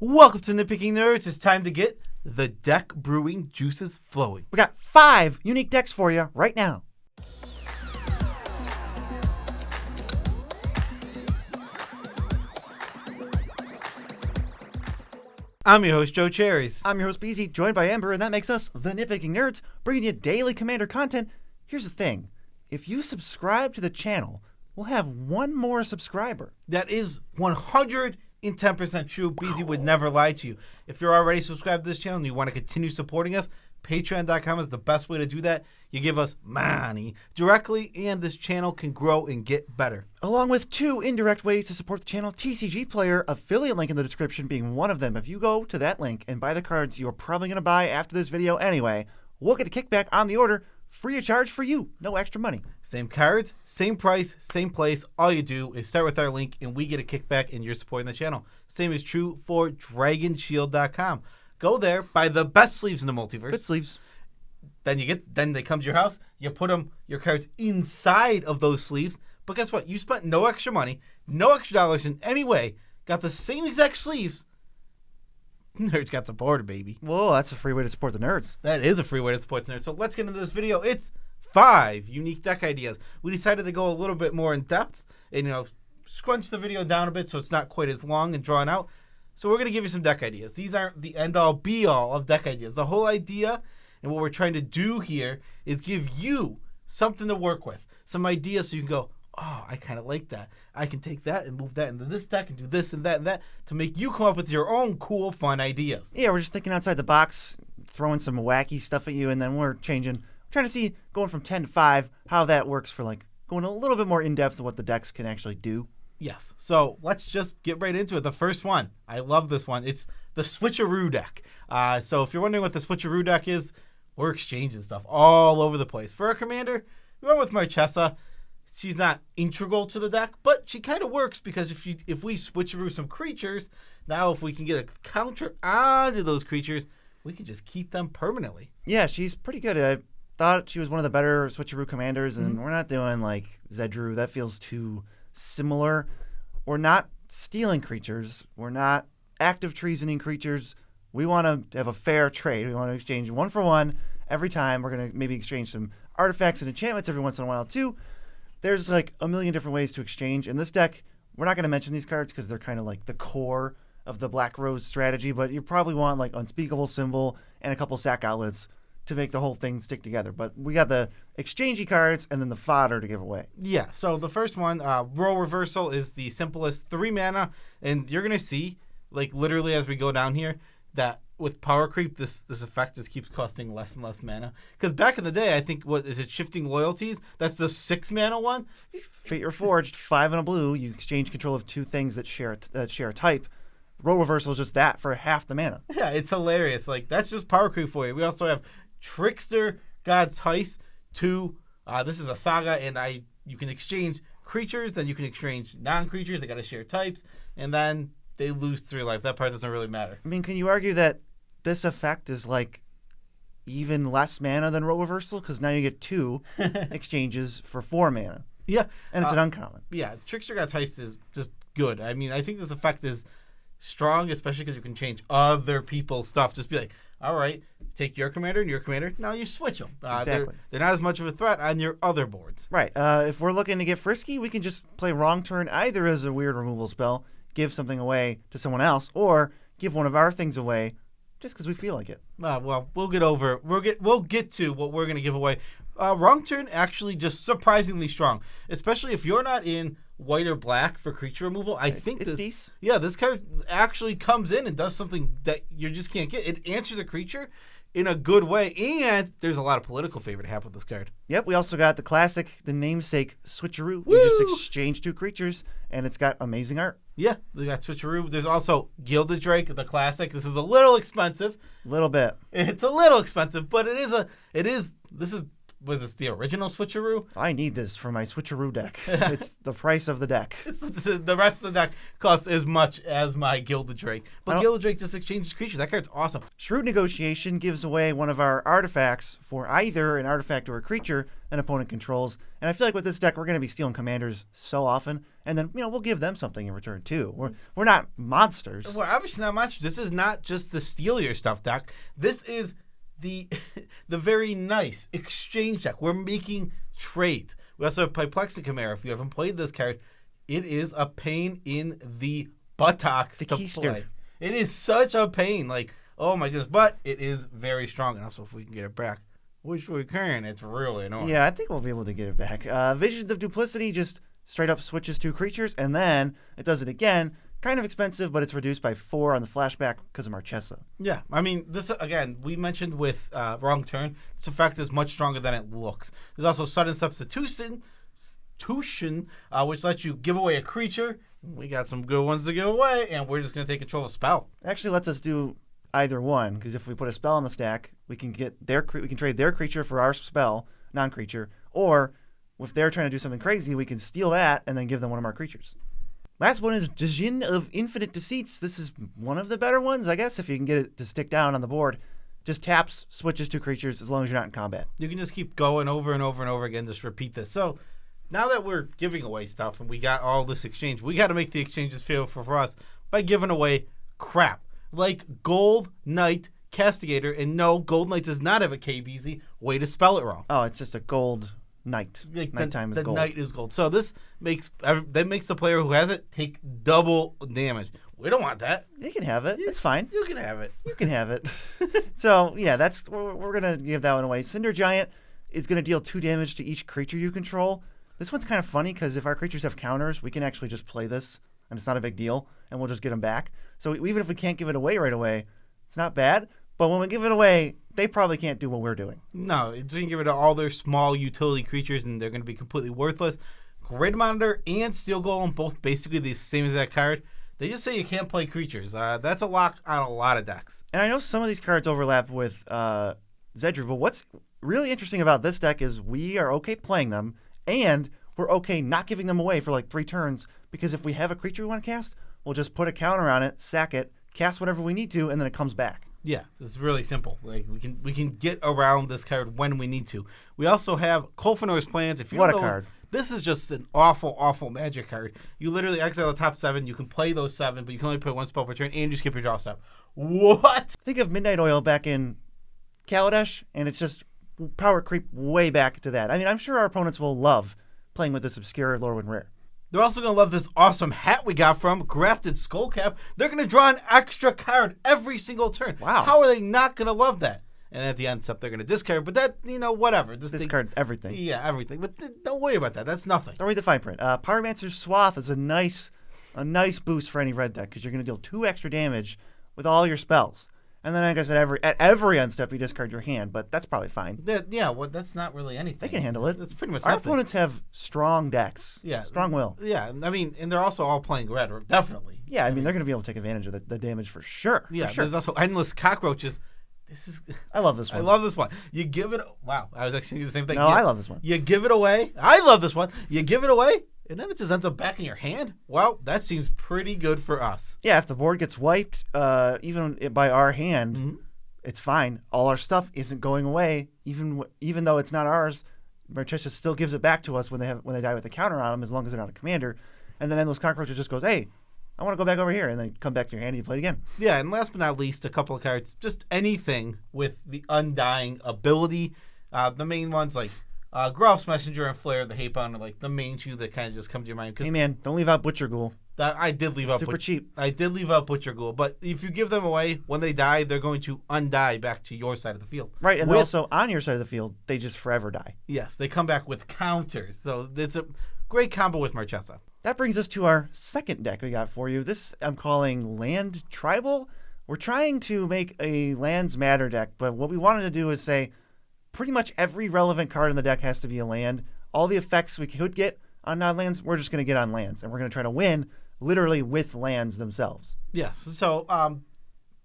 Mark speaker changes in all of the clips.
Speaker 1: Welcome to Nitpicking Nerds. It's time to get the deck brewing juices flowing.
Speaker 2: We got 5 unique decks for you right now.
Speaker 1: I'm your host, Joe Cherries.
Speaker 2: I'm your host, BZ, joined by Ember, and that makes us the Nitpicking Nerds, bringing you daily Commander content. Here's the thing. If you subscribe to the channel, we'll have one more subscriber.
Speaker 1: That is 110% true. BZ would never lie to you. If you're already subscribed to this channel and you want to continue supporting us, Patreon.com is the best way to do that. You give us money directly, and this channel can grow and get better.
Speaker 2: Along with 2 indirect ways to support the channel, TCG Player, affiliate link in the description being one of them. If you go to that link and buy the cards you're probably going to buy after this video anyway, we'll get a kickback on the order, free of charge for you. No extra money.
Speaker 1: Same cards, same price, same place. All you do is start with our link, and we get a kickback, and you're supporting the channel. Same is true for DragonShield.com. Go there, buy the best sleeves in the multiverse.
Speaker 2: Good sleeves.
Speaker 1: Then they come to your house. You put your cards inside of those sleeves. But guess what? You spent no extra money, no extra dollars in any way. Got the same exact sleeves. Nerds got supported, baby.
Speaker 2: Whoa, that's a free way to support the nerds.
Speaker 1: That is a free way to support the nerds. So let's get into this video. It's 5 unique deck ideas. We decided to go a little bit more in depth and scrunch the video down a bit so it's not quite as long and drawn out. So we're going to give you some deck ideas. These aren't the end-all, be-all of deck ideas. The whole idea and what we're trying to do here is give you something to work with, some ideas so you can go, oh, I kind of like that. I can take that and move that into this deck and do this and that to make you come up with your own cool, fun ideas.
Speaker 2: Yeah, we're just thinking outside the box, throwing some wacky stuff at you, and then we're trying to see, going from 10 to 5, how that works for going a little bit more in-depth of what the decks can actually do.
Speaker 1: Yes. So let's just get right into it. The first one. I love this one. It's the Switcheroo deck. So if you're wondering what the Switcheroo deck is, we're exchanging stuff all over the place. For our commander, we went with Maraschiello. She's not integral to the deck, but she kind of works because if we Switcheroo some creatures, now if we can get a counter onto those creatures, we can just keep them permanently.
Speaker 2: Yeah, she's pretty good. I thought she was one of the better Switcheroo commanders, and we're not doing like Zedruu. That feels too similar. We're not stealing creatures. We're not active treasoning creatures. We want to have a fair trade. We want to exchange 1 for 1 every time. We're going to maybe exchange some artifacts and enchantments every once in a while too. There's like a million different ways to exchange. In this deck, we're not going to mention these cards because they're kind of like the core of the Black Rose strategy, but you probably want like Unspeakable Symbol and a couple sack outlets to make the whole thing stick together. But we got the exchangey cards and then the fodder to give away.
Speaker 1: Yeah, so the first one, Role Reversal, is the simplest 3 mana, and you're going to see, like literally as we go down here, that with power creep, this effect just keeps costing less and less mana. Because back in the day, I think, what is it, Shifting Loyalties? That's the 6 mana one.
Speaker 2: Fate Reforged, 5 and a blue. You exchange control of 2 things that share a type. Role Reversal is just that for half the mana.
Speaker 1: Yeah, it's hilarious. Like, that's just power creep for you. We also have Trickster God's Heist 2. This is a saga, and you can exchange creatures, then you can exchange non-creatures. They got to share types, and then they lose 3 life. That part doesn't really matter.
Speaker 2: I mean, can you argue that this effect is like even less mana than Role Reversal? Because now you get 2 exchanges for 4 mana.
Speaker 1: Yeah.
Speaker 2: And it's an uncommon.
Speaker 1: Yeah, Trickster God's Heist is just good. I mean, I think this effect is strong, especially because you can change other people's stuff. Just be like, all right, take your commander and your commander. Now you switch them.
Speaker 2: Exactly.
Speaker 1: They're not as much of a threat on your other boards.
Speaker 2: Right. If we're looking to get frisky, we can just play Wrong Turn either as a weird removal spell, give something away to someone else, or give one of our things away just because we feel like it.
Speaker 1: Well, we'll get to what we're going to give away. Wrong Turn actually just surprisingly strong, especially if you're not in white or black for creature removal. I think
Speaker 2: it's decent.
Speaker 1: Yeah, this card actually comes in and does something that you just can't get. It answers a creature in a good way, and there's a lot of political favor to have with this card.
Speaker 2: Yep, we also got the classic, the namesake Switcheroo.
Speaker 1: Woo!
Speaker 2: You just exchange 2 creatures, and it's got amazing art.
Speaker 1: Yeah, we got Switcheroo. There's also Gilded Drake, the classic. This is a little expensive.
Speaker 2: A little bit.
Speaker 1: It's a little expensive, but this is was this the original Switcheroo?
Speaker 2: I need this for my Switcheroo deck. It's the price of the deck.
Speaker 1: The rest of the deck costs as much as my Gilded Drake. But Gilded Drake just exchanges creatures. That card's awesome.
Speaker 2: Shrewd Negotiation gives away one of our artifacts for either an artifact or a creature an opponent controls. And I feel like with this deck, we're going to be stealing commanders so often. And then, we'll give them something in return, too. We're not monsters.
Speaker 1: We're obviously not monsters. This is not just the steal your stuff deck. This is the very nice exchange deck. We're making trades. We also have Perplexing Chimera. If you haven't played this card, it is a pain in the buttocks to play. It is such a pain. Like, oh my goodness. But it is very strong. And also, if we can get it back, which we can, it's really annoying.
Speaker 2: Yeah, I think we'll be able to get it back. Visions of Duplicity just straight up switches 2 creatures, and then it does it again. Kind of expensive, but it's reduced by 4 on the flashback because of Maraschiello.
Speaker 1: Yeah, I mean, this, again, we mentioned with Wrong Turn, this effect is much stronger than it looks. There's also Sudden Substitution, which lets you give away a creature. We got some good ones to give away, and we're just going to take control of a spell.
Speaker 2: It actually lets us do either one, because if we put a spell on the stack, we can trade their creature for our spell, non-creature, or if they're trying to do something crazy, we can steal that and then give them one of our creatures. Last one is Djinn of Infinite Deceits. This is one of the better ones, I guess, if you can get it to stick down on the board. Just taps, switches 2 creatures as long as you're not in combat.
Speaker 1: You can just keep going over and over and over again, just repeat this. So now that we're giving away stuff and we got all this exchange, we got to make the exchanges feel for us by giving away crap. Like Gold Knight Castigator, and no, Gold Knight does not have a KBZ. Way to spell it wrong.
Speaker 2: Oh, it's just a Gold Knight. Nighttime is gold.
Speaker 1: The Knight is gold. So this makes the player who has it take double damage. We don't want that.
Speaker 2: You can have it. It's fine.
Speaker 1: You can have it.
Speaker 2: You can have it. So yeah, we're gonna give that one away. Cinder Giant is gonna deal 2 damage to each creature you control. This one's kind of funny because if our creatures have counters, we can actually just play this, and it's not a big deal, and we'll just get them back. So even if we can't give it away right away, it's not bad. But when we give it away, they probably can't do what we're doing.
Speaker 1: No, it's going to give it to all their small utility creatures, and they're going to be completely worthless. Grid Monitor and Steel Golem, both basically the same as that card. They just say you can't play creatures. That's a lock on a lot of decks.
Speaker 2: And I know some of these cards overlap with Zedru, but what's really interesting about this deck is we are okay playing them, and we're okay not giving them away for like 3 turns, because if we have a creature we want to cast, we'll just put a counter on it, sack it, cast whatever we need to, and then it comes back.
Speaker 1: Yeah, it's really simple. Like we can get around this card when we need to. We also have Kolfinor's Plans. If you
Speaker 2: what
Speaker 1: don't
Speaker 2: a
Speaker 1: know,
Speaker 2: card!
Speaker 1: This is just an awful, awful Magic card. You literally exile the top 7. You can play those 7, but you can only play 1 spell per turn, and you skip your draw step. What?
Speaker 2: Think of Midnight Oil back in Kaladesh, and it's just power creep way back to that. I mean, I'm sure our opponents will love playing with this obscure Lorwyn Rare.
Speaker 1: They're also going to love this awesome hat we got from Grafted Skullcap. They're going to draw an extra card every single turn.
Speaker 2: Wow.
Speaker 1: How are they not going to love that? And at the end, stuff they're going to discard. But that, whatever.
Speaker 2: Discard everything.
Speaker 1: Yeah, everything. But don't worry about that. That's nothing.
Speaker 2: Don't read the fine print. Pyromancer's Swath is a nice boost for any red deck because you're going to deal 2 extra damage with all your spells. And then, like I said, at every unstep, you discard your hand, but that's probably fine.
Speaker 1: That's not really anything.
Speaker 2: They can handle it.
Speaker 1: That's pretty much
Speaker 2: Our
Speaker 1: nothing.
Speaker 2: opponents have strong decks.
Speaker 1: Yeah.
Speaker 2: Strong will.
Speaker 1: Yeah, I mean, and they're also all playing red, definitely.
Speaker 2: Yeah, I mean, they're going to be able to take advantage of the damage for sure.
Speaker 1: Yeah,
Speaker 2: for sure.
Speaker 1: There's also Endless Cockroaches.
Speaker 2: I love this one.
Speaker 1: I love this one. You give it... Wow, I was actually the same thing.
Speaker 2: No, I love this one.
Speaker 1: You give it away. I love this one. You give it away, and then it just ends up back in your hand. Well, that seems pretty good for us.
Speaker 2: Yeah, if the board gets wiped, even by our hand... It's fine. All our stuff isn't going away, even though it's not ours. Maraschiello still gives it back to us when they die with a counter on them, as long as they're not a commander. And then Endless Cockroaches just goes, "Hey, I want to go back over here," and then come back to your hand and you play it again.
Speaker 1: Yeah, and last but not least, a couple of cards, just anything with the Undying ability. The main ones like Grolf's Messenger and Flare the Hate Bound are like the main 2 that kind of just come to your mind.
Speaker 2: Hey man, don't leave out Butcher Ghoul.
Speaker 1: I did leave out
Speaker 2: super cheap.
Speaker 1: I did leave out Butcher Ghoul, but if you give them away, when they die, they're going to undie back to your side of the field.
Speaker 2: Right, and also on your side of the field, they just forever die.
Speaker 1: Yes, they come back with counters. So it's a great combo with Maraschiello.
Speaker 2: That brings us to our second deck we got for you. This I'm calling Land Tribal. We're trying to make a Lands Matter deck, but what we wanted to do is say pretty much every relevant card in the deck has to be a land. All the effects we could get on non-lands, we're just going to get on lands, and we're going to try to win literally with lands themselves.
Speaker 1: Yes. So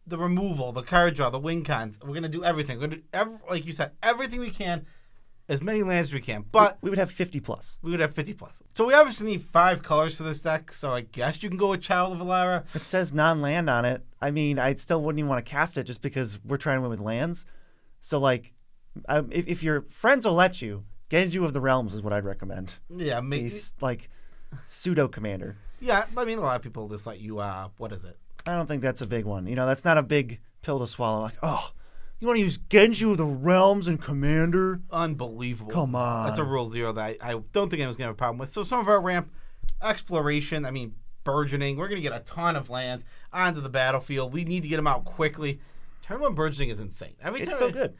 Speaker 1: the removal, the card draw, the win cons, we're going to do everything. We're going to do, like you said, everything we can as many lands as we can. But
Speaker 2: we would have 50 plus.
Speaker 1: We would have 50 plus. So we obviously need 5 colors for this deck. So I guess you can go with Child of Alara.
Speaker 2: It says non-land on it. I mean, I still wouldn't even want to cast it just because we're trying to win with lands. So, like, if your friends will let you, Genju of the Realms is what I'd recommend.
Speaker 1: Yeah, maybe.
Speaker 2: He's, like, pseudo-commander.
Speaker 1: Yeah, I mean, a lot of people just let you, what is it?
Speaker 2: I don't think that's a big one. You know, that's not a big pill to swallow. Like, oh, you want to use Genju of the Realms and Commander?
Speaker 1: Unbelievable.
Speaker 2: Come on.
Speaker 1: That's a rule 0 that I don't think I was going to have a problem with. So some of our ramp exploration, I mean, burgeoning. We're going to get a ton of lands onto the battlefield. We need to get them out quickly. Turn 1 burgeoning is insane.
Speaker 2: It's so good.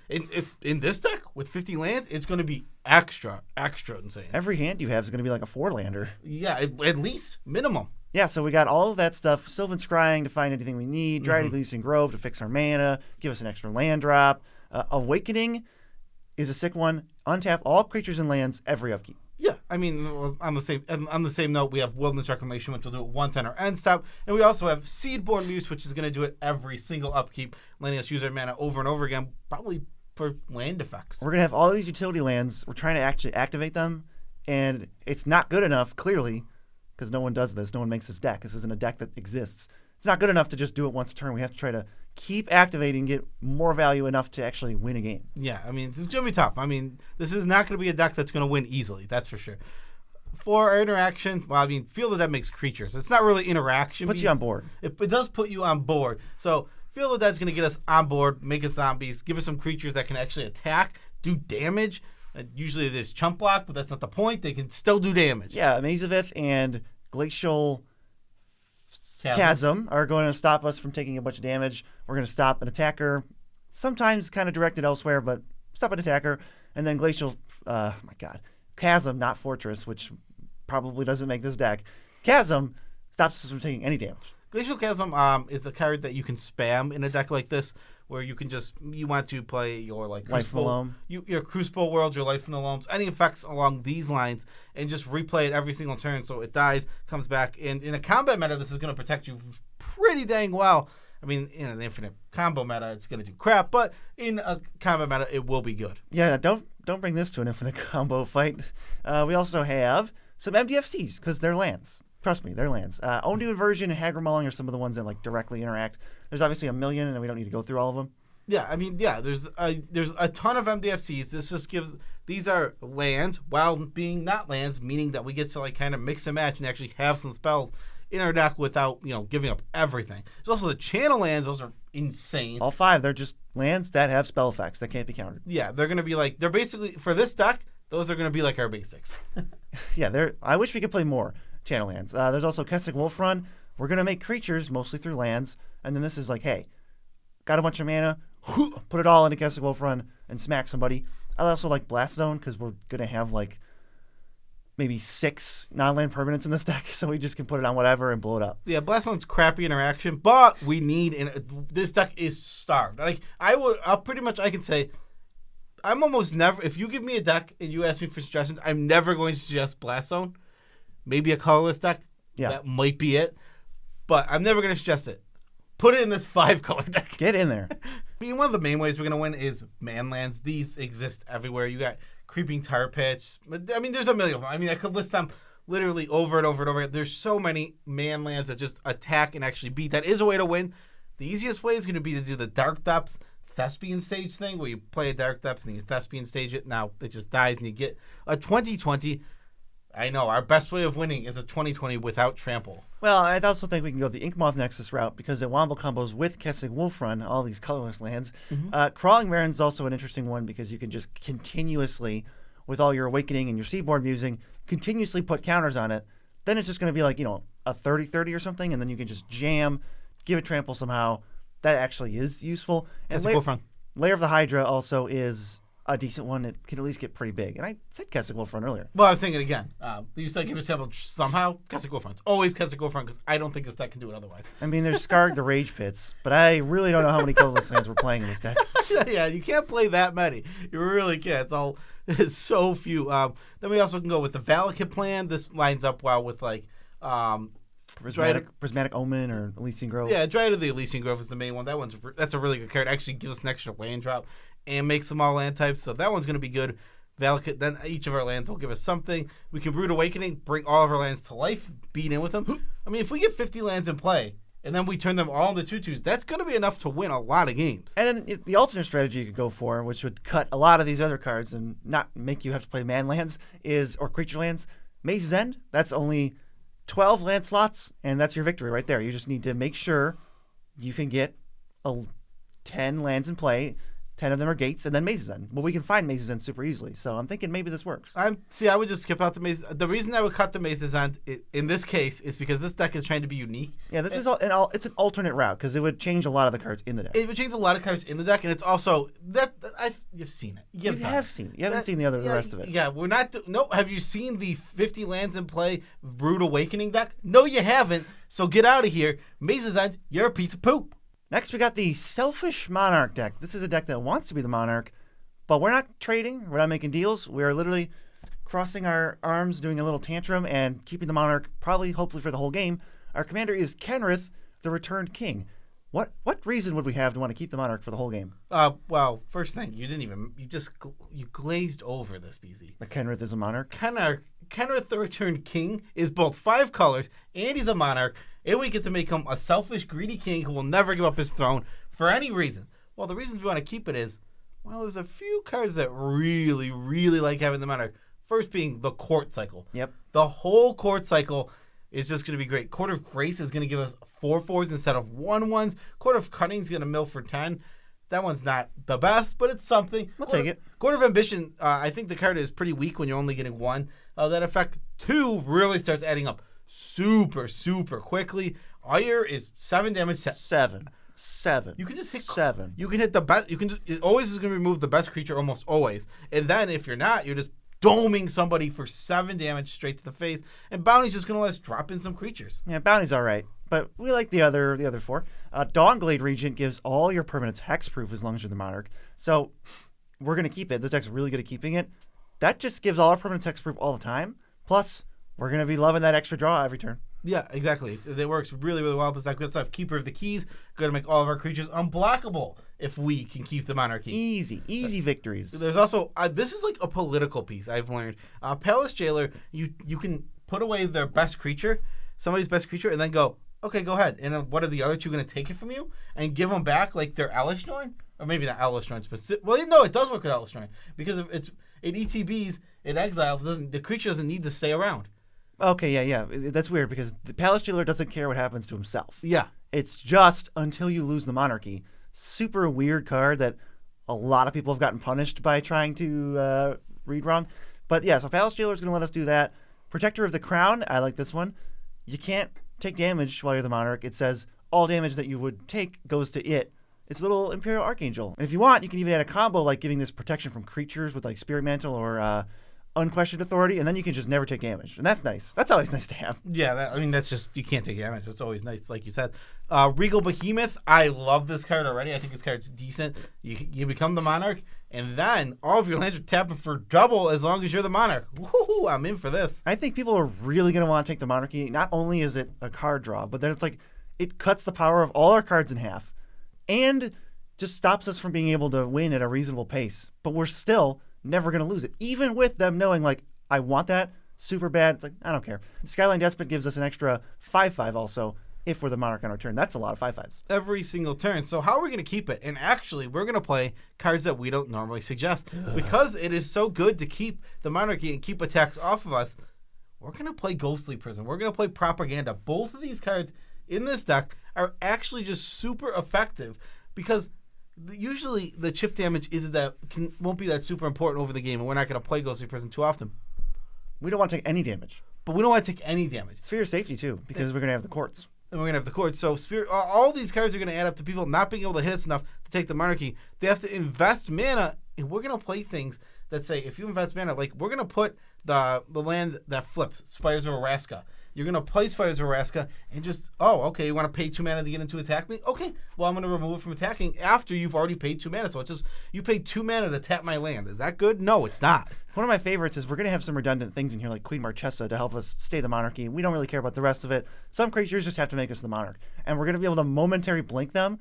Speaker 1: In this deck, with 50 lands, it's going to be extra insane.
Speaker 2: Every hand you have is going to be like a 4-lander.
Speaker 1: Yeah, at least, minimum.
Speaker 2: Yeah, so we got all of that stuff. Sylvan Scrying to find anything we need. Dryad Elysian Grove to fix our mana. Give us an extra land drop. Awakening is a sick one. Untap all creatures and lands every upkeep.
Speaker 1: Yeah, I mean, on the same note, we have Wilderness Reclamation, which will do it once on our end stop, and we also have Seedborn Muse, which is going to do it every single upkeep, letting us use our mana over and over again, probably for land effects.
Speaker 2: We're going to have all these utility lands. We're trying to actually activate them, and it's not good enough, clearly, because no one does this. No one makes this deck. This isn't a deck that exists. It's not good enough to just do it once a turn. We have to try to keep activating, get more value enough to actually win a game.
Speaker 1: Yeah, I mean, it's going to be tough. I mean, this is not going to be a deck that's going to win easily, that's for sure. For our interaction, well, I mean, Field of Dead makes creatures. It's not really interaction.
Speaker 2: Puts you on board.
Speaker 1: It does put you on board. So Field of Dead's going to get us on board, make us zombies, give us some creatures that can actually attack, do damage. Usually there's chump block, but that's not the point. They can still do damage.
Speaker 2: Yeah, Amazivith and Glacial Chasm are going to stop us from taking a bunch of damage. We're going to stop an attacker, sometimes kind of directed elsewhere, but stop an attacker. And then Glacial, Chasm, not Fortress, which probably doesn't make this deck. Chasm stops us from taking any damage.
Speaker 1: Glacial Chasm is a card that you can spam in a deck like this, where you can you want to play your like
Speaker 2: Life from the Loam,
Speaker 1: your Crucible Worlds, your Life from the Loams, any effects along these lines, and just replay it every single turn so it dies, comes back. And in a combat meta, this is going to protect you pretty dang well. I mean, in an infinite combo meta, it's going to do crap, but in a combat meta, it will be good.
Speaker 2: Yeah, don't bring this to an infinite combo fight. We also have some MDFCs because they're lands. Trust me, they're lands. Ondu Inversion and Hagramulling are some of the ones that like directly interact. There's obviously a million, and we don't need to go through all of them.
Speaker 1: Yeah, I mean, yeah, there's a ton of MDFCs. This just these are lands while being not lands, meaning that we get to like kind of mix and match and actually have some spells in our deck without giving up everything. There's also the channel lands; those are insane.
Speaker 2: All 5, they're just lands that have spell effects that can't be countered.
Speaker 1: Yeah, they're gonna be like they're basically for this deck. Those are gonna be like our basics.
Speaker 2: Yeah, I wish we could play more channel lands. There's also Kessig Wolf Run. We're gonna make creatures mostly through lands, and then this is like, hey, got a bunch of mana, put it all into Kessig Wolf Run and smack somebody. I also like Blast Zone because we're gonna have like maybe 6 non-land permanents in this deck, so we just can put it on whatever and blow it up.
Speaker 1: Yeah, Blast Zone's crappy interaction, but we need this deck is starved. Like I can say, I'm almost never. If you give me a deck and you ask me for suggestions, I'm never going to suggest Blast Zone. Maybe a colorless deck.
Speaker 2: Yeah,
Speaker 1: that might be it, but I'm never going to suggest it. Put it in this 5-color deck.
Speaker 2: Get in there.
Speaker 1: I mean, one of the main ways we're going to win is man lands. These exist everywhere. You got Creeping Tire Pitch. I mean, there's a million of them. I mean, I could list them literally over and over and over. There's so many man lands that just attack and actually beat. That is a way to win. The easiest way is going to be to do the Dark Depths Thespian Stage thing, where you play a Dark Depths and you Thespian Stage it. Now it just dies and you get a 20/20. I know, our best way of winning is a 20/20 without trample.
Speaker 2: Well, I also think we can go the Inkmoth Nexus route because it wombo combos with Kessig Wolf Run, all these colorless lands. Mm-hmm. Crawling Baron is also an interesting one because you can just continuously, with all your Awakening and your Seaborn Musing, continuously put counters on it. Then it's just going to be like, a 30/30 or something, and then you can just jam, give it trample somehow. That actually is useful. And Lair of the Hydra also is a decent one. It can at least get pretty big. And I said Kessig Wolf Run earlier.
Speaker 1: Well, I was saying it again. You said give a sample somehow. Kessig Wolf Run. It's always Kessig Wolf Run because I don't think this deck can do it otherwise.
Speaker 2: I mean, there's Skarg the Rage Pits, but I really don't know how many colorless lands we're playing in this deck.
Speaker 1: Yeah, you can't play that many. You really can't. It's so few. Then we also can go with the Valakut plan. This lines up well with like
Speaker 2: Prismatic Omen or Elysian Grove.
Speaker 1: Yeah, Dryad of the Elysian Grove is the main one. That's a really good card. Actually gives us an extra land drop and makes them all land types. So that one's going to be good. Valakut, then each of our lands will give us something. We can Brood Awakening, bring all of our lands to life, beat in with them. I mean, if we get 50 lands in play, and then we turn them all into 2/2s, that's going to be enough to win a lot of games.
Speaker 2: And then the alternate strategy you could go for, which would cut a lot of these other cards and not make you have to play man lands, or creature lands. Maze's End, that's only 12 land slots, and that's your victory right there. You just need to make sure you can get 10 lands in play. 10 of them are gates, and then Maze's End. Well, we can find Maze's End super easily, so I'm thinking maybe this works.
Speaker 1: I would just skip out the Maze. The reason I would cut the Maze's End in this case is because this deck is trying to be unique.
Speaker 2: Yeah, it's an alternate route because it would change a lot of the cards in the deck.
Speaker 1: It would change a lot of cards in the deck, and it's also you've seen it.
Speaker 2: You have seen it. You haven't seen the rest of it.
Speaker 1: Yeah, we're not. No, have you seen the 50 lands in play Brood Awakening deck? No, you haven't. So get out of here, Maze's End. You're a piece of poop.
Speaker 2: Next, we got the Selfish Monarch deck. This is a deck that wants to be the Monarch, but we're not trading. We're not making deals. We're literally crossing our arms, doing a little tantrum, and keeping the Monarch hopefully for the whole game. Our commander is Kenrith, the Returned King. What reason would we have to want to keep the Monarch for the whole game?
Speaker 1: Well, first thing, you glazed over this, BZ.
Speaker 2: The Kenrith is a Monarch?
Speaker 1: Kenrith, the Returned King, is both 5 colors, and he's a Monarch. And we get to make him a selfish, greedy king who will never give up his throne for any reason. Well, the reasons we want to keep it is, well, there's a few cards that really, really like having the Monarch. First being the Court Cycle.
Speaker 2: Yep.
Speaker 1: The whole Court Cycle is just going to be great. Court of Grace is going to give us 4/4s instead of 1/1s. Court of Cunning is going to mill for 10. That one's not the best, but it's something.
Speaker 2: We'll take it.
Speaker 1: Court of Ambition, I think the card is pretty weak when you're only getting 1. That effect 2 really starts adding up super, super quickly. Ire is 7 damage.
Speaker 2: 7. You can just hit 7.
Speaker 1: You can hit the best. It always is going to remove the best creature, almost always. And then if you're not, you're just doming somebody for 7 damage straight to the face. And Bounty's just going to let us drop in some creatures.
Speaker 2: Yeah, Bounty's all right, but we like the other 4. Dawnglade Regent gives all your permanents hexproof as long as you're the Monarch. So we're going to keep it. This deck's really good at keeping it. That just gives all our permanents hexproof all the time. Plus, we're going to be loving that extra draw every turn.
Speaker 1: Yeah, exactly. It works really, really well. This deck. We also have Keeper of the Keys. Going to make all of our creatures unblockable if we can keep the Monarchy.
Speaker 2: Easy victories.
Speaker 1: There's also, this is like a political piece I've learned. Palace Jailer, you can put away their best creature, somebody's best creature, and then go, okay, go ahead. And then what are the other two going to take it from you? And give them back like their Elishnorn? Or maybe not Elishnorn specific. Well, no, it does work with Elishnorn. Because if it ETBs, it exiles, the creature doesn't need to stay around.
Speaker 2: Okay, yeah. That's weird because the Palace Jailer doesn't care what happens to himself.
Speaker 1: Yeah.
Speaker 2: It's just until you lose the Monarchy. Super weird card that a lot of people have gotten punished by trying to read wrong. But yeah, so Palace Jailer is going to let us do that. Protector of the Crown, I like this one. You can't take damage while you're the Monarch. It says all damage that you would take goes to it. It's a little Imperial Archangel. And if you want, you can even add a combo like giving this protection from creatures with like Spirit Mantle or Unquestioned Authority, and then you can just never take damage. And that's nice. That's always nice to have.
Speaker 1: Yeah, that's just, you can't take damage. It's always nice, like you said. Regal Behemoth, I love this card already. I think this card's decent. You become the Monarch, and then all of your lands are tapping for double as long as you're the Monarch. Woohoo, I'm in for this.
Speaker 2: I think people are really going to want to take the Monarchy. Not only is it a card draw, but then it's like, it cuts the power of all our cards in half, and just stops us from being able to win at a reasonable pace. But we're still never going to lose it. Even with them knowing, like, I want that super bad. It's like, I don't care. Skyline Despot gives us an extra 5/5 also if we're the Monarch on our turn. That's a lot of 5/5s.
Speaker 1: Every single turn. So how are we going to keep it? And actually, we're going to play cards that we don't normally suggest. Because it is so good to keep the Monarchy and keep attacks off of us, we're going to play Ghostly Prison. We're going to play Propaganda. Both of these cards in this deck are actually just super effective because usually the chip damage won't be that super important over the game, and we're not going to play Ghostly Prison too often.
Speaker 2: We don't want to take any damage.
Speaker 1: But we don't want to take any damage.
Speaker 2: Sphere of Safety, too, because we're going to have the courts.
Speaker 1: And we're going to have the courts. So all these cards are going to add up to people not being able to hit us enough to take the Monarchy. They have to invest mana, and we're going to play things that say, if you invest mana, like we're going to put the land that flips, Spires of Araska. You're going to play Spires of Araska and just, you want to pay 2 mana to get into attack me? Okay, well, I'm going to remove it from attacking after you've already paid 2 mana. So it's just, you paid 2 mana to tap my land. Is that good? No, it's not.
Speaker 2: One of my favorites is we're going to have some redundant things in here like Queen Marchesa to help us stay the Monarchy. We don't really care about the rest of it. Some creatures just have to make us the Monarch. And we're going to be able to momentary blink them.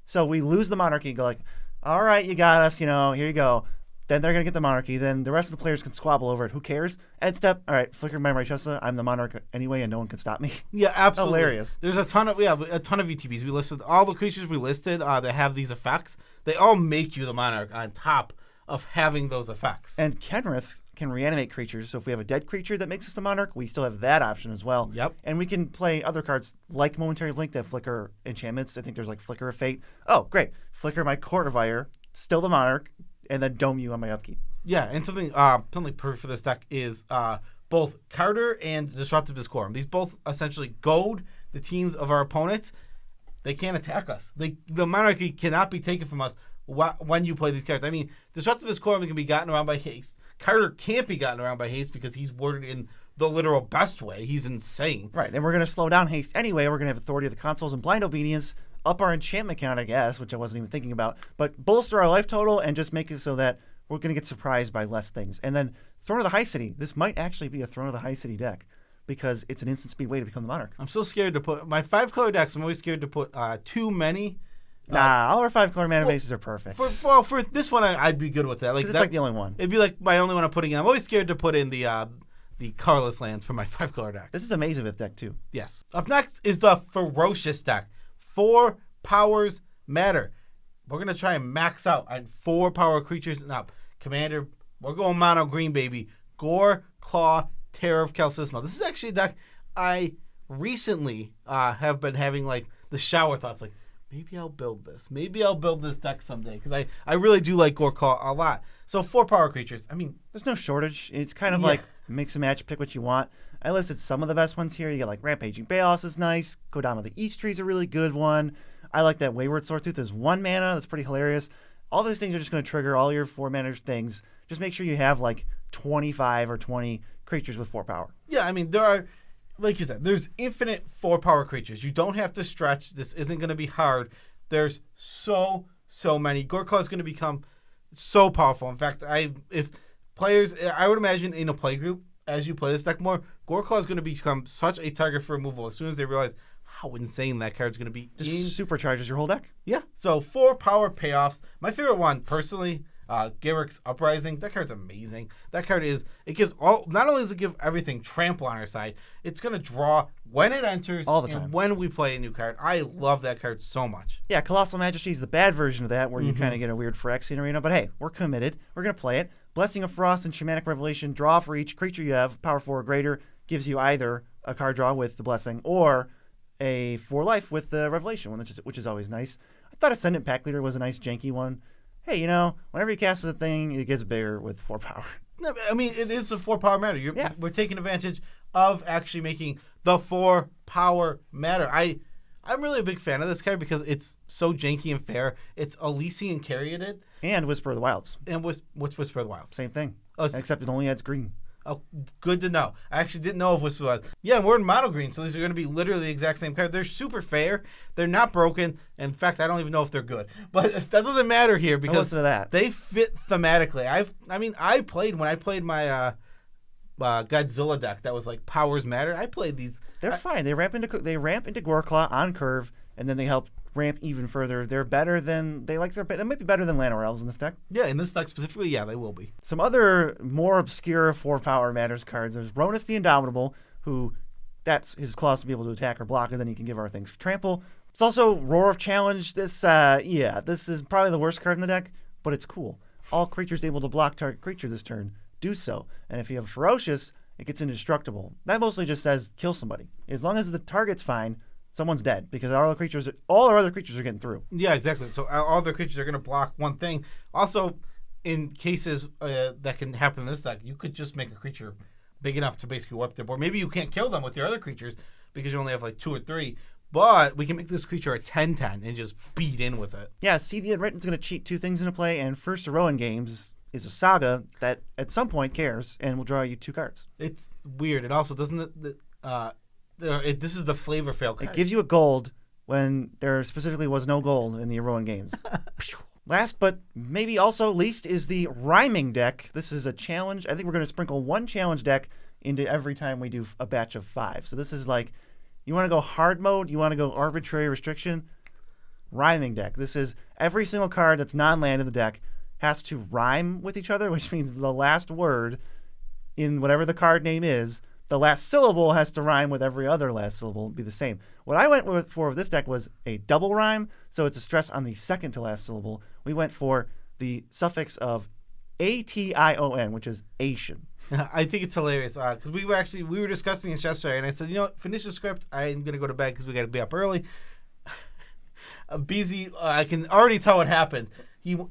Speaker 2: So we lose the Monarchy and go like, all right, you got us, here you go. then they're going to get the Monarchy. Then the rest of the players can squabble over it. Who cares? End step. All right, flicker my Maraschiello. I'm the Monarch anyway, and no one can stop me.
Speaker 1: Yeah, absolutely.
Speaker 2: Hilarious.
Speaker 1: There's a ton of UTBs. We listed all the creatures we listed that have these effects. They all make you the Monarch on top of having those effects.
Speaker 2: And Kenrith can reanimate creatures. So if we have a dead creature that makes us the Monarch, we still have that option as well.
Speaker 1: Yep.
Speaker 2: And we can play other cards like Momentary Blink that flicker enchantments. I think there's like Flicker of Fate. Oh, great. Flicker my Court of Ire, still the Monarch, and then Dome you on my upkeep.
Speaker 1: Yeah, and something perfect for this deck is both Carter and Disruptive Discorum. These both essentially goad the teams of our opponents. They can't attack us. The Monarchy cannot be taken from us when you play these cards. I mean, Disruptive Discorum can be gotten around by haste. Carter can't be gotten around by haste because he's worded in the literal best way. He's insane.
Speaker 2: Right, then we're going to slow down haste anyway. We're going to have Authority of the Consoles and Blind Obedience, up our enchantment count, I guess, which I wasn't even thinking about, but bolster our life total and just make it so that we're going to get surprised by less things. And then Throne of the High City. This might actually be a Throne of the High City deck because it's an instant speed way to become the Monarch.
Speaker 1: I'm so scared to put my 5-color decks. I'm always scared to put too many.
Speaker 2: Nah, all our 5-color mana bases are perfect.
Speaker 1: For this one, I'd be good with that.
Speaker 2: It's like the only one.
Speaker 1: It'd be like my only one I'm putting in. I'm always scared to put in the colorless lands for my 5-color deck.
Speaker 2: This is a Mazavith deck too.
Speaker 1: Yes. Up next is the FERocious deck. 4 powers matter. We're going to try and max out on 4 power creatures and up. Commander, we're going mono green, baby. Gore, Claw, Terror of Calcisma. This is actually a deck I recently have been having like the shower thoughts, like maybe I'll build this. Maybe I'll build this deck someday because I really do like Gore Claw a lot. So 4 power creatures. I mean,
Speaker 2: there's no shortage. It's kind of like mix and match, pick what you want. I listed some of the best ones here. You get like Rampaging Baos is nice. Kodama the East Tree is a really good one. I like that Wayward Sawtooth. There's 1 mana. That's pretty hilarious. All those things are just going to trigger all your 4 mana things. Just make sure you have like 25 or 20 creatures with 4 power.
Speaker 1: Yeah, I mean, there are, like you said, there's infinite 4 power creatures. You don't have to stretch. This isn't going to be hard. There's so many. Gore Claw is going to become so powerful. In fact, if players, I would imagine in a play group, as you play this deck more, Gore Claw is going to become such a target for removal as soon as they realize how insane that card's going to be.
Speaker 2: Just supercharges your whole deck.
Speaker 1: Yeah. So 4 power payoffs. My favorite one, personally, Garrick's Uprising. That card's amazing. That card it gives not only does it give everything trample on our side, it's going to draw when it enters
Speaker 2: all the time.
Speaker 1: And when we play a new card. I love that card so much.
Speaker 2: Yeah, Colossal Majesty is the bad version of that where you kind of get a weird Phyrexian arena, but hey, we're committed. We're going to play it. Blessing of Frost and Shamanic Revelation, draw for each creature you have, power 4 or greater, gives you either a card draw with the Blessing or a 4 life with the Revelation one, which is always nice. I thought Ascendant Pack Leader was a nice janky one. Hey, whenever you cast the thing, it gets bigger with 4 power.
Speaker 1: No, I mean, it is a 4 power matter. We're taking advantage of actually making the 4 power matter. I'm really a big fan of this card because it's so janky and fair. It's Elysian Caryatid.
Speaker 2: And Whisper of the Wilds.
Speaker 1: And what's Whisper of the Wilds?
Speaker 2: Same thing.
Speaker 1: Oh,
Speaker 2: except it only adds green.
Speaker 1: Oh, good to know. I actually didn't know if Whisper was. Yeah, we're in mono green, so these are going to be literally the exact same card. They're super fair. They're not broken. In fact, I don't even know if they're good. But that doesn't matter here because they fit thematically. I played my Godzilla deck that was like Powers Matter. I played these.
Speaker 2: They're fine. They ramp into Goreclaw on curve, and then they help ramp even further. They're better than they might be better than Llanowar Elves in this deck.
Speaker 1: Yeah, in this deck specifically, yeah, they will be.
Speaker 2: Some other more obscure 4 power matters cards. There's Ronus the Indomitable, who that's his claws to be able to attack or block, and then he can give our things trample. It's also Roar of Challenge. This is probably the worst card in the deck, but it's cool. All creatures able to block target creature this turn do so, and if you have Ferocious, it gets indestructible. That mostly just says kill somebody. As long as the target's fine, someone's dead because all our other creatures are getting through.
Speaker 1: Yeah, exactly. So all the creatures are going to block one thing. Also, in cases that can happen in this deck, you could just make a creature big enough to basically wipe their board. Maybe you can't kill them with your other creatures because you only have like 2 or 3, but we can make this creature a 10/10 and just beat in with it.
Speaker 2: Yeah, See the Unwritten's going to cheat 2 things into play, and First Heroine Games is a saga that at some point cares and will draw you 2 cards.
Speaker 1: It's weird. It also doesn't. This is the flavor fail card.
Speaker 2: It gives you a gold when there specifically was no gold in the Heroine Games. Last but maybe also least is the Rhyming deck. This is a challenge. I think we're going to sprinkle 1 challenge deck into every time we do a batch of 5. So this is like, you want to go hard mode, you want to go arbitrary restriction, Rhyming deck. This is every single card that's non-land in the deck has to rhyme with each other, which means the last word in whatever the card name is, the last syllable has to rhyme with every other last syllable and be the same. What I went for this deck was a double rhyme, so it's a stress on the second to last syllable. We went for the suffix of ATION, which is ATION.
Speaker 1: I think it's hilarious because we were discussing this yesterday, and I said, finish the script. I'm gonna go to bed because we got to be up early. BZ, I can already tell what happened.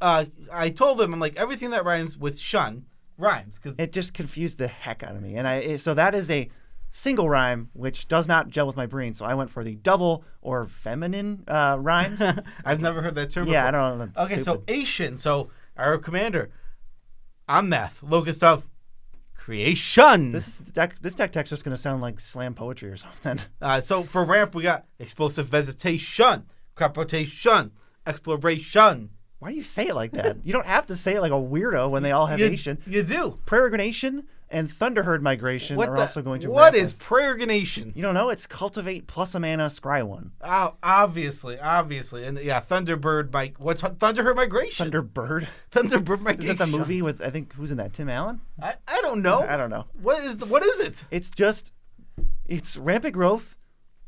Speaker 1: I told him, I'm like, everything that rhymes with shun rhymes because
Speaker 2: it just confused the heck out of me, and so that is a single rhyme which does not gel with my brain. So I went for the double or feminine rhymes.
Speaker 1: I've never heard that term.
Speaker 2: Yeah,
Speaker 1: before.
Speaker 2: I don't know.
Speaker 1: Okay, so ATION. So our commander, Omnath, locust of creation.
Speaker 2: This deck text is going to sound like slam poetry or something.
Speaker 1: So for ramp, we got explosive vegetation, capotation, exploration.
Speaker 2: Why do you say it like that? You don't have to say it like a weirdo when they all have Asian.
Speaker 1: You do.
Speaker 2: Peregrination and Thunderherd Migration are also going to.
Speaker 1: What is peregrination?
Speaker 2: You don't know? It's cultivate plus a mana, scry 1.
Speaker 1: Oh, obviously, and yeah, Thunderbird. What's Thunderherd Migration? Thunderbird Migration.
Speaker 2: Is that the movie with who's in that? Tim Allen?
Speaker 1: I don't know.
Speaker 2: I don't know.
Speaker 1: What is it?
Speaker 2: It's rampant growth.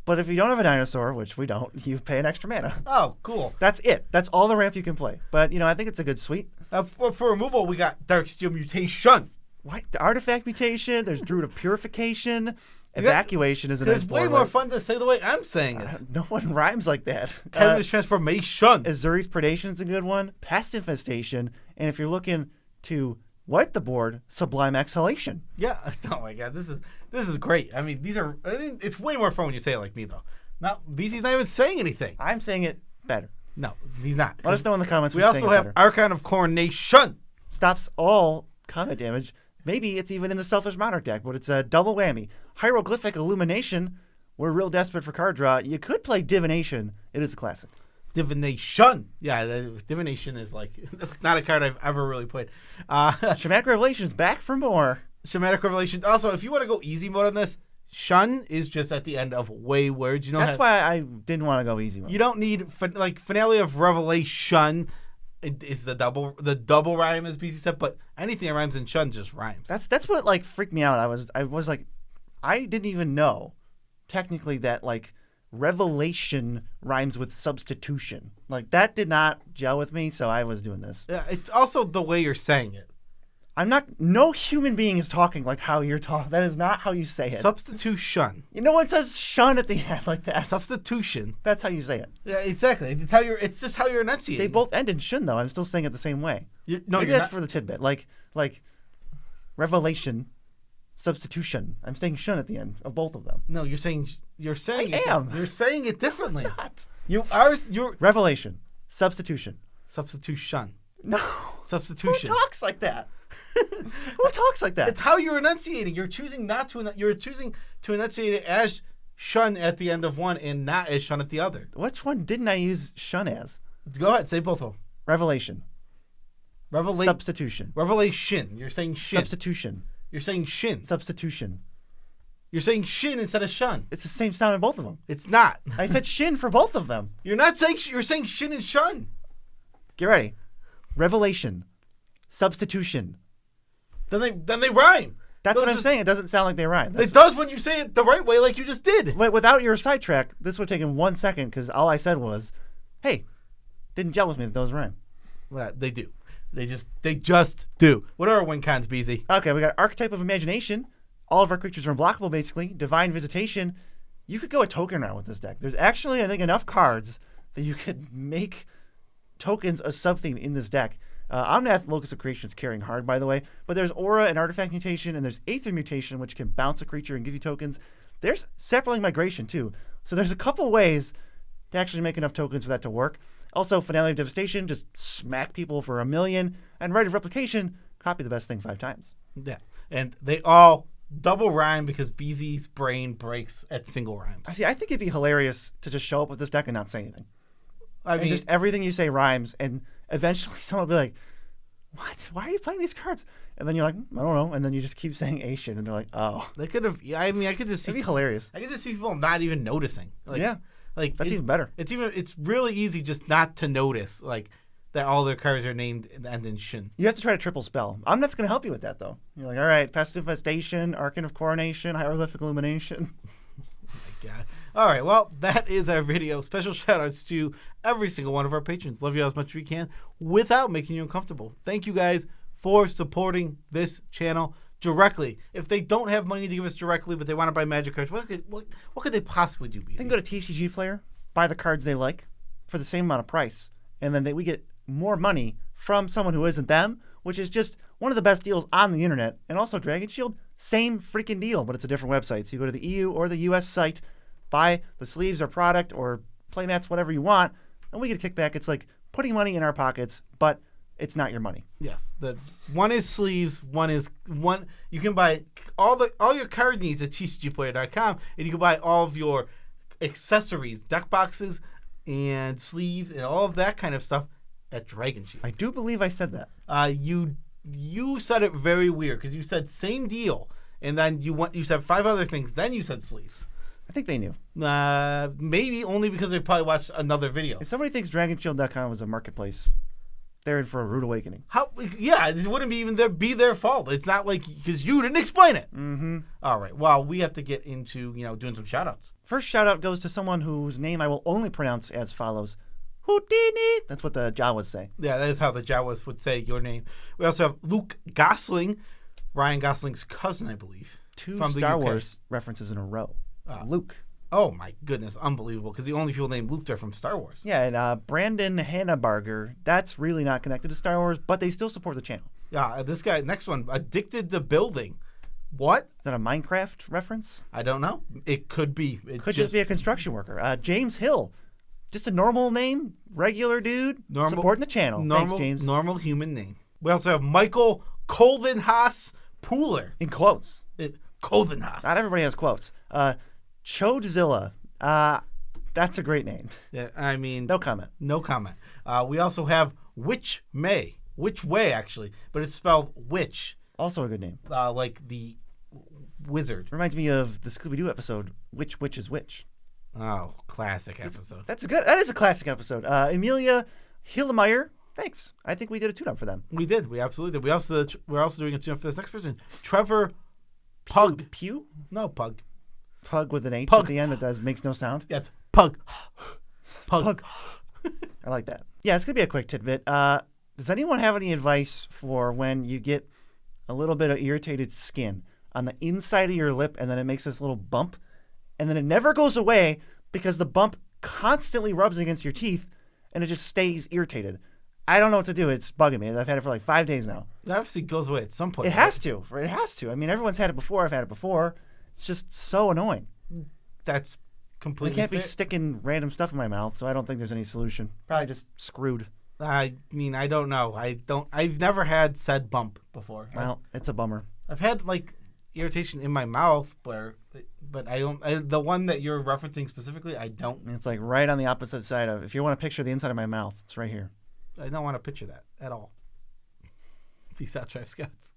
Speaker 2: But if you don't have a dinosaur, which we don't, you pay an extra mana.
Speaker 1: Oh, cool.
Speaker 2: That's it. That's all the ramp you can play. But, I think it's a good suite.
Speaker 1: For removal, we got Darksteel Mutation.
Speaker 2: What? The Artifact Mutation. There's Druid of Purification. Evacuation is a nice board.
Speaker 1: It's way more fun to say the way I'm saying it.
Speaker 2: No one rhymes like that.
Speaker 1: Catalyst Transformation.
Speaker 2: Azuri's Predation is a good one. Pest Infestation. And if you're looking to wipe the board, Sublime Exhalation.
Speaker 1: Yeah. Oh, my God. This is great. I mean, it's way more fun when you say it like me, though. Now, BZ's not even saying anything.
Speaker 2: I'm saying it better.
Speaker 1: No, he's not.
Speaker 2: Let us know in the comments.
Speaker 1: We also have Archon of Coronation.
Speaker 2: Stops all combat damage. Maybe it's even in the Selfish Monarch deck, but it's a double whammy. Hieroglyphic Illumination. We're real desperate for card draw. You could play Divination. It is a classic.
Speaker 1: Divination. Yeah, Divination is it's not a card I've ever really played.
Speaker 2: Shamanic Revelation's back for more.
Speaker 1: Shamanic Revelation. Also, if you want to go easy mode on this, shun is just at the end of way words.
Speaker 2: That's why I didn't want to go easy mode.
Speaker 1: You don't need Finale of Revelation is the double rhyme as BC said, but anything that rhymes in shun just rhymes.
Speaker 2: That's what freaked me out. I was like, I didn't even know technically that revelation rhymes with substitution. That did not gel with me, so I was doing this.
Speaker 1: Yeah, it's also the way you're saying it.
Speaker 2: No human being is talking like how you're talking. That is not how you say it.
Speaker 1: Substitution.
Speaker 2: No one says shun at the end like that.
Speaker 1: Substitution.
Speaker 2: That's how you say it.
Speaker 1: Yeah, exactly. It's just how you're enunciating.
Speaker 2: They both end in shun, though. I'm still saying it the same way. Maybe that's for the tidbit. Like revelation, substitution. I'm saying shun at the end of both of them.
Speaker 1: No, you're saying
Speaker 2: You're saying it
Speaker 1: differently.
Speaker 2: Not.
Speaker 1: You're
Speaker 2: revelation, substitution.
Speaker 1: Substitution.
Speaker 2: No.
Speaker 1: Substitution.
Speaker 2: Who talks like that? Who talks like that?
Speaker 1: It's how you're enunciating. You're choosing You're choosing to enunciate it as shun at the end of one and not as shun at the other.
Speaker 2: Which one didn't I use shun as?
Speaker 1: Go ahead, say both of them.
Speaker 2: Revelation. Substitution.
Speaker 1: Revelation. You're saying shin.
Speaker 2: Substitution.
Speaker 1: You're saying shin.
Speaker 2: Substitution.
Speaker 1: You're saying shin instead of shun.
Speaker 2: It's the same sound in both of them.
Speaker 1: It's not.
Speaker 2: I said shin for both of them.
Speaker 1: You're not saying. You're saying shin and shun.
Speaker 2: Get ready. Revelation. Substitution.
Speaker 1: Then they rhyme.
Speaker 2: That's what I'm saying. It doesn't sound like they rhyme.
Speaker 1: It does when you say it the right way, like you just did.
Speaker 2: Without your sidetrack, this would have taken 1 second because all I said was, "Hey, didn't gel with me that those rhyme."
Speaker 1: Well, they do. They just do. What are our win cons, BZ?
Speaker 2: Okay, we got Archetype of Imagination. All of our creatures are unblockable, basically. Divine Visitation. You could go a token round with this deck. There's actually, I think, enough cards that you could make tokens a sub-theme in this deck. Omnath Locus of Creation is carrying hard, by the way. But there's Aura and Artifact Mutation, and there's Aether Mutation, which can bounce a creature and give you tokens. There's Sapling Migration, too. So there's a couple ways to actually make enough tokens for that to work. Also, Finale of Devastation, just smack people for 1 million. And Rite of Replication, copy the best thing 5 times.
Speaker 1: Yeah, and they all double rhyme because BZ's brain breaks at single rhymes.
Speaker 2: I think it'd be hilarious to just show up with this deck and not say anything.
Speaker 1: I mean,
Speaker 2: just everything you say rhymes, and eventually someone will be like, "What? Why are you playing these cards?" And then you're like, "I don't know." And then you just keep saying Asian, and they're like, "Oh."
Speaker 1: They could have. I mean, I could just see.
Speaker 2: It'd be hilarious.
Speaker 1: I could just see people not even noticing.
Speaker 2: Yeah. That's even better.
Speaker 1: It's really easy just not to notice. that all their cards are named and end in shin.
Speaker 2: You have to try to triple spell. Omnet's going to help you with that, though. You're like, all right, Pest Infestation, Arcane of Coronation, Hieroglyphic Illumination.
Speaker 1: Oh my God. All right, well, that is our video. Special shout-outs to every single one of our patrons. Love you as much as we can without making you uncomfortable. Thank you guys for supporting this channel directly. If they don't have money to give us directly, but they want to buy magic cards, what could they possibly do?
Speaker 2: They can go to TCG Player, buy the cards they like for the same amount of price, and then we get more money from someone who isn't them, which is just one of the best deals on the internet. And also Dragon Shield, same freaking deal, but it's a different website. So you go to the EU or the US site, buy the sleeves or product or playmats, whatever you want, and we get a kickback. It's like putting money in our pockets, but it's not your money.
Speaker 1: Yes, the one is sleeves, one you can buy all your card needs at tcgplayer.com, and you can buy all of your accessories, deck boxes, and sleeves, and all of that kind of stuff at Dragon Shield.
Speaker 2: I do believe I said that.
Speaker 1: You said it very weird because you said same deal, and then you said 5 other things, then you said sleeves.
Speaker 2: I think they knew.
Speaker 1: Maybe only because they probably watched another video.
Speaker 2: If somebody thinks DragonShield.com was a marketplace, they're in for a rude awakening.
Speaker 1: How? Yeah, this wouldn't be their fault. It's not like because you didn't explain it.
Speaker 2: Mm-hmm.
Speaker 1: All right. Well, we have to get into doing some shout-outs.
Speaker 2: First shout-out goes to someone whose name I will only pronounce as follows. Houdini. That's what the Jawas say.
Speaker 1: Yeah, that is how the Jawas would say your name. We also have Luke Gosling, Ryan Gosling's cousin, I believe.
Speaker 2: 2
Speaker 1: from
Speaker 2: Star
Speaker 1: the UK.
Speaker 2: Wars references in a row. Luke.
Speaker 1: Oh my goodness, unbelievable! Because the only people named Luke are from Star Wars.
Speaker 2: Yeah, and Brandon Hannabarger. That's really not connected to Star Wars, but they still support the channel.
Speaker 1: Yeah, this guy, next one, Addicted to Building. What?
Speaker 2: Is that a Minecraft reference?
Speaker 1: I don't know. It could be. It
Speaker 2: could just be a construction worker. James Hill. Just a normal name, regular dude, supporting the channel. Thanks, James.
Speaker 1: Normal human name. We also have Michael Coldenhaas Pooler.
Speaker 2: In quotes.
Speaker 1: Coldenhaas.
Speaker 2: Not everybody has quotes. Chodzilla. That's a great name.
Speaker 1: Yeah, I mean...
Speaker 2: No comment.
Speaker 1: No comment. We also have Witch May. Witch Way, actually. But it's spelled witch.
Speaker 2: Also a good name.
Speaker 1: Like the wizard.
Speaker 2: Reminds me of the Scooby-Doo episode, Which Witch is Which?
Speaker 1: Oh, classic episode.
Speaker 2: That's good. That is a classic episode. Amelia Hillemeyer. Thanks. I think we did a tune-up for them.
Speaker 1: We did. We absolutely did. We're also doing a tune-up for this next person. Trevor Pug.
Speaker 2: Pew?
Speaker 1: No, Pug.
Speaker 2: Pug with an H
Speaker 1: Pug.
Speaker 2: at the end that makes no sound.
Speaker 1: Yeah, it's Pug.
Speaker 2: Pug. I like that. Yeah, it's going to be a quick tidbit. Does anyone have any advice for when you get a little bit of irritated skin on the inside of your lip and then it makes this little bump and then it never goes away because the bump constantly rubs against your teeth and it just stays irritated? I don't know what to do. It's bugging me. I've had it for like 5 days now.
Speaker 1: It obviously goes away at some point.
Speaker 2: It has to. It has to. I mean, everyone's had it before. I've had it before. It's just so annoying.
Speaker 1: That's completely
Speaker 2: I can't be
Speaker 1: fair.
Speaker 2: sticking random stuff in my mouth, so I don't think there's any solution. Probably just screwed.
Speaker 1: I mean, I don't know. I've never had said bump before.
Speaker 2: Well, it's a bummer.
Speaker 1: I've had like irritation in my mouth, but I don't. The one that you're referencing specifically, I don't.
Speaker 2: It's like right on the opposite side of. If you want to picture the inside of my mouth, it's right here.
Speaker 1: I don't want to picture that at all. Peace out, Tribe Scouts.